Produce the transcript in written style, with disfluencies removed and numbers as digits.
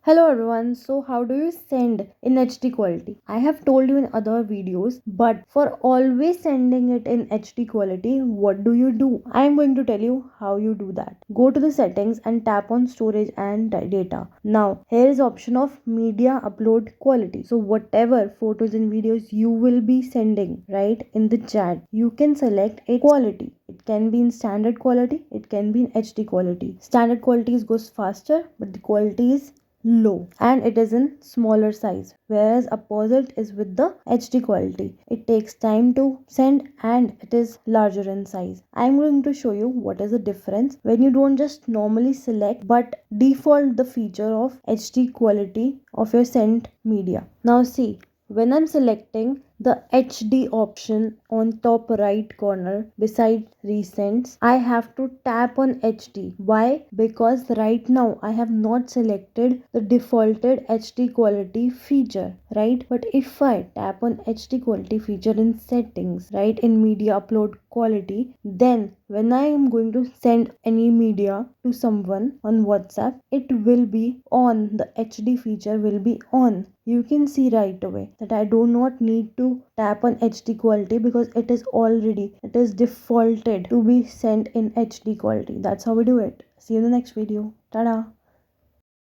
Hello everyone, so how do you send in HD quality? I have told you in other videos, but for always sending it in HD quality, what do you do? I am going to tell you how you do that. Go to the settings and tap on storage and data. Now, here is option of media upload quality. So whatever photos and videos you will be sending, right, in the chat, you can select its quality. It can be in standard quality, it can be in HD quality. Standard quality goes faster, but the quality is low and it is in smaller size, whereas opposite is with the HD quality. It takes time to send and it is larger in size. I'm going to show you what is the difference when you don't just normally select but default the feature of HD quality of your sent media. Now see, when I'm selecting the HD option on top right corner beside recents, I have to tap on HD. Why? Because right now I have not selected the defaulted HD quality feature, right? But if I tap on HD quality feature in settings, right, in media upload quality, then when I am going to send any media to someone on WhatsApp, it will be on, the HD feature will be on. You can see right away that I do not need to tap on HD quality because it is defaulted to be sent in HD quality. That's how we do it. See you in the next video. Tada.